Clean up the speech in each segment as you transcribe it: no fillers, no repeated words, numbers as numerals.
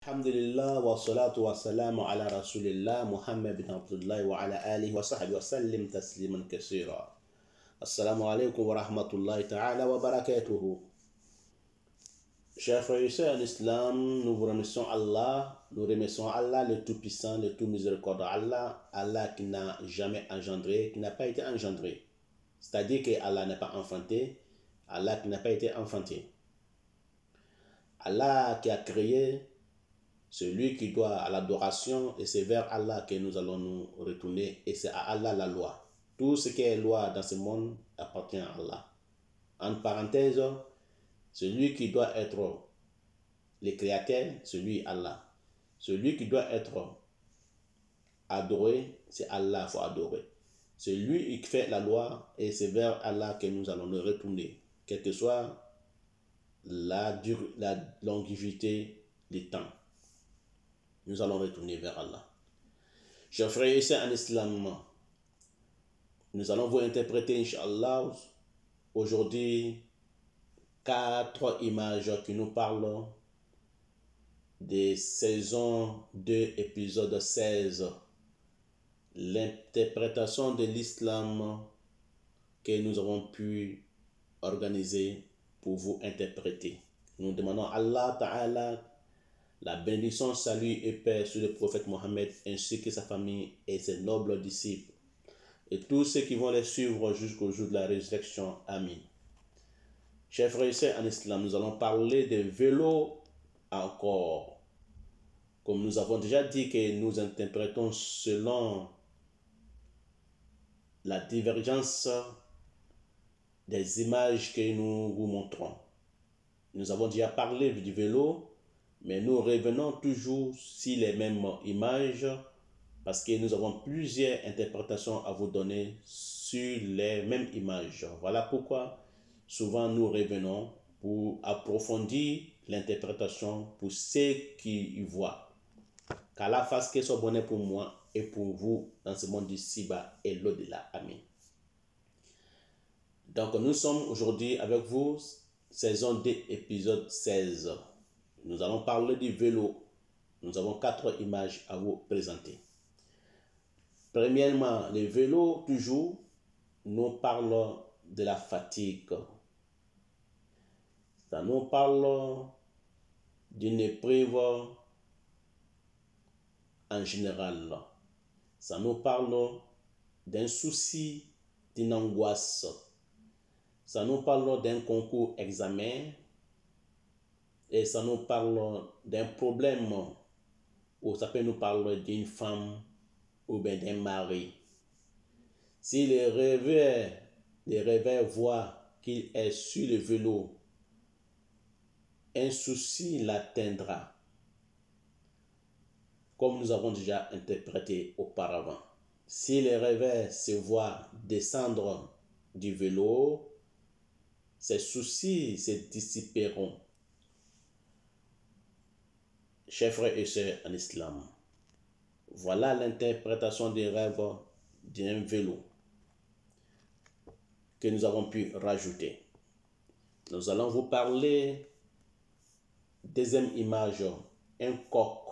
Alhamdulillah wa salatu wa salamu ala rasulillah Muhammad bin Abdullah wa ala alihi wa sahbihi wa sallim tasliman kaseera. Assalamu alaikum wa rahmatullahi ta'ala wa barakatuhu. Chers frères et sœurs en islam, nous vous remercions Allah, le Tout-Puissant, le Tout-Miséricordieux, Allah qui n'a jamais engendré, qui n'a pas été engendré. C'est-à-dire que Allah n'est pas enfanté, Allah qui n'a pas été enfanté. Allah qui a créé, celui qui doit à l'adoration, et c'est vers Allah que nous allons nous retourner, et c'est à Allah la loi. Tout ce qui est loi dans ce monde appartient à Allah. En parenthèse, celui qui doit être le créateur, celui Allah. Celui qui doit être adoré, c'est Allah, il faut adorer. Celui qui fait la loi, et c'est vers Allah que nous allons nous retourner, quelle que soit la longévité du temps. Nous allons retourner vers Allah. Chers frères et sœurs en islam, nous allons vous interpréter, Inch'Allah, aujourd'hui, 4 images qui nous parlent des saisons 2, épisode 16. L'interprétation de l'islam que nous avons pu organiser pour vous interpréter. Nous demandons à Allah Ta'ala la bénédiction, salut et paix sur le prophète Mohammed ainsi que sa famille et ses nobles disciples et tous ceux qui vont les suivre jusqu'au jour de la résurrection. Amin. Chers frères et sœurs en islam, nous allons parler de vélo encore. Comme nous avons déjà dit que nous interprétons selon la divergence des images que nous vous montrons. Nous avons déjà parlé du vélo, mais nous revenons toujours sur les mêmes images parce que nous avons plusieurs interprétations à vous donner sur les mêmes images. Voilà pourquoi souvent nous revenons pour approfondir l'interprétation pour ceux qui y voient. Qu'Allah fasse que ce soit bonheur pour moi et pour vous dans ce monde d'ici-bas et l'au-delà. Amen. Donc nous sommes aujourd'hui avec vous, saison 2, épisode 16. Nous allons parler du vélo. Nous avons 4 images à vous présenter. Premièrement, le vélo, toujours, nous parle de la fatigue. Ça nous parle d'une épreuve en général. Ça nous parle d'un souci, d'une angoisse. Ça nous parle d'un concours examen. Et ça nous parle d'un problème, ou ça peut nous parler d'une femme ou bien d'un mari. Si les rêveurs voient qu'il est sur le vélo, un souci l'atteindra, comme nous avons déjà interprété auparavant. Si les rêveurs se voient descendre du vélo, ces soucis se dissiperont. Chers frères et sœurs en islam, voilà l'interprétation des rêves d'un vélo que nous avons pu rajouter. Nous allons vous parler, deuxième image, un coq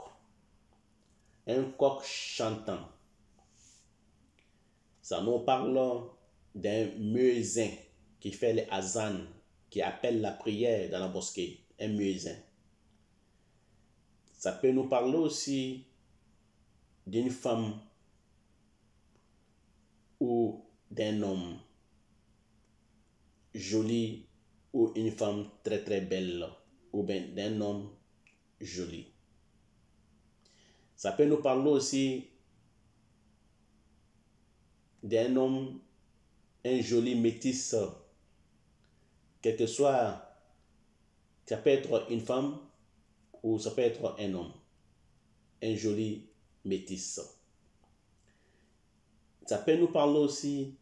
chantant. Ça nous parle d'un muezzin qui fait les azan, qui appelle la prière dans la mosquée, un muezzin. Ça peut nous parler aussi d'une femme ou d'un homme joli ou une femme très très belle ou bien d'un homme joli. Ça peut nous parler aussi d'un homme, un joli métis, quel que soit, ça peut être une femme ou ça peut être un homme, un joli métis. Ça peut nous parler aussi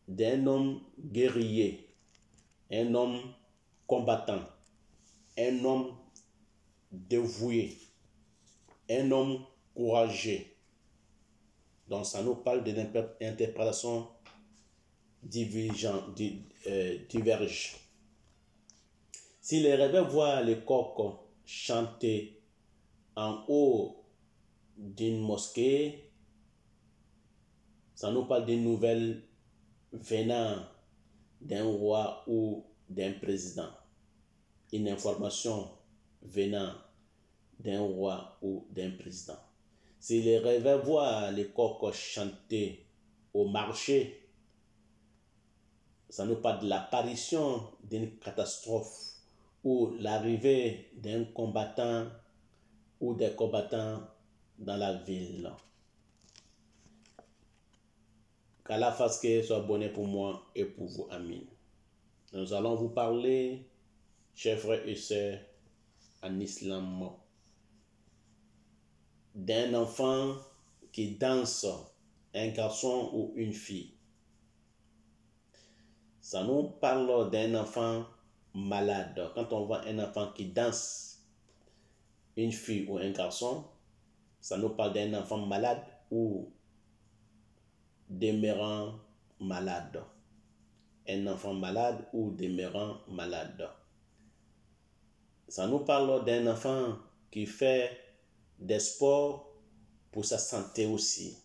d'un homme guerrier, un homme combattant, un homme dévoué, un homme courageux. Donc ça nous parle de l'interprétation diverge. Si les rêveurs voient le coq chanter en haut d'une mosquée, ça nous parle d'une nouvelle venant d'un roi ou d'un président. Une information venant d'un roi ou d'un président. Si les rêveurs voient les coqs chanter au marché, ça nous parle de l'apparition d'une catastrophe ou l'arrivée d'un combattant ou des combattants dans la ville. Qu'Allah fasse que ce soit bonnet pour moi et pour vous, amis. Nous allons vous parler, chers frères et sœurs, en islam, d'un enfant qui danse, un garçon ou une fille. Ça nous parle d'un enfant malade. Quand on voit un enfant qui danse, une fille ou un garçon, ça nous parle d'un enfant malade ou demeurant malade. Un enfant malade ou demeurant malade. Ça nous parle d'un enfant qui fait des sports pour sa santé aussi.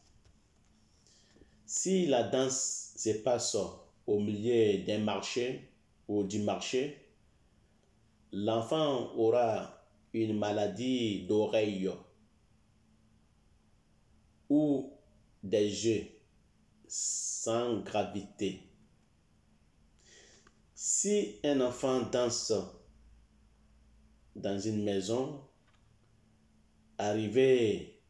Si la danse se passe au milieu d'un marché ou du marché, l'enfant aura une maladie d'oreille ou des yeux sans gravité. Si un enfant danse dans une maison, arrivé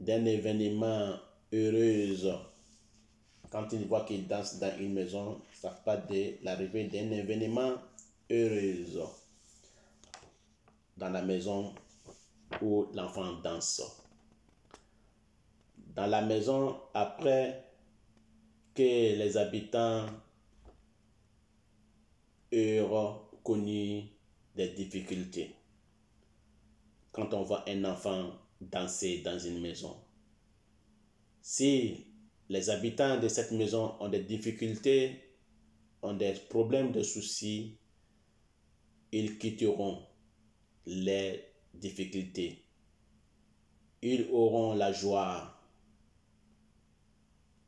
d'un événement heureux, quand il voit qu'il danse dans une maison, ça parle de l'arrivée d'un événement heureux dans la maison où l'enfant danse. Dans la maison, après que les habitants eurent connu des difficultés. Quand on voit un enfant danser dans une maison, si les habitants de cette maison ont des difficultés, ont des problèmes, de soucis, ils quitteront les difficultés. Ils auront la joie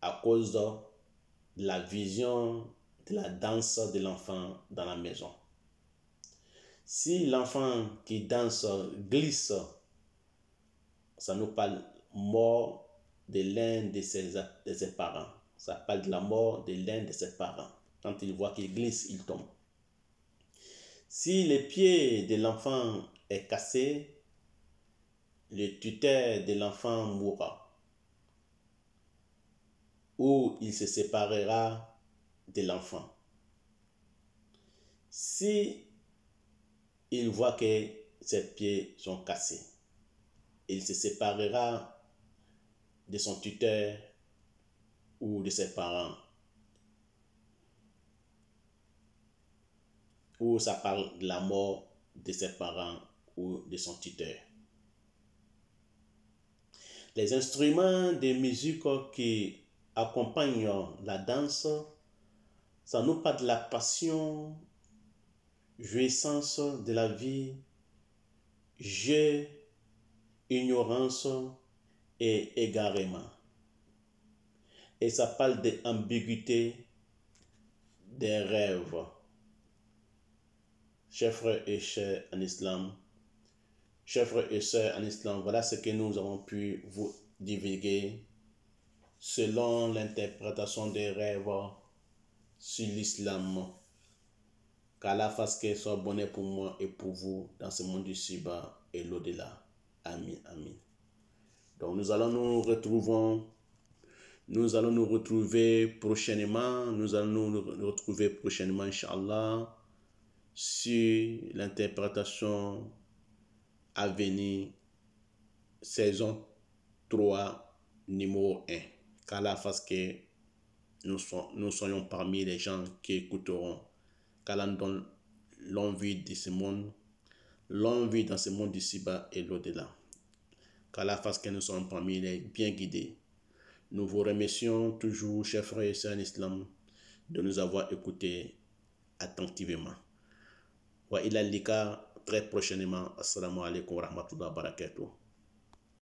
à cause de la vision de la danse de l'enfant dans la maison. Si l'enfant qui danse glisse, ça nous parle mort de l'un de ses parents. Ça parle de la mort de l'un de ses parents. Quand il voit qu'il glisse, il tombe. Si le pied de l'enfant est cassé, le tuteur de l'enfant mourra. Ou il se séparera de l'enfant. Si il voit que ses pieds sont cassés, il se séparera de son tuteur ou de ses parents. Ou ça parle de la mort de ses parents ou de son tuteur. Les instruments de musique qui accompagnent la danse, ça nous parle de la passion, jouissance de la vie, jeu, ignorance et égarement. Et ça parle de ambiguïté des rêves. Chers frères et sœurs en islam, voilà ce que nous avons pu vous divulguer selon l'interprétation des rêves sur l'islam. Qu'Allah fasse que ce soit bonheur pour moi et pour vous dans ce monde ici-bas et l'au-delà. Amin, amin. Donc nous allons nous retrouver prochainement. Nous allons nous retrouver prochainement, Inch'Allah, sur l'interprétation à venir, saison 3, numéro 1. Qu'Allah fasse que nous soyons parmi les gens qui écouteront. Qu'Allah nous donne l'envie de ce monde, l'envie dans ce monde d'ici-bas et l'au-delà. Qu'Allah fasse que nous soyons parmi les bien guidés. Nous vous remercions toujours, chers frères et sœurs en islam, de nous avoir écoutés attentivement. Wa ila lika très prochainement. Assalamu alaikum wa rahmatullahi wa barakatuh.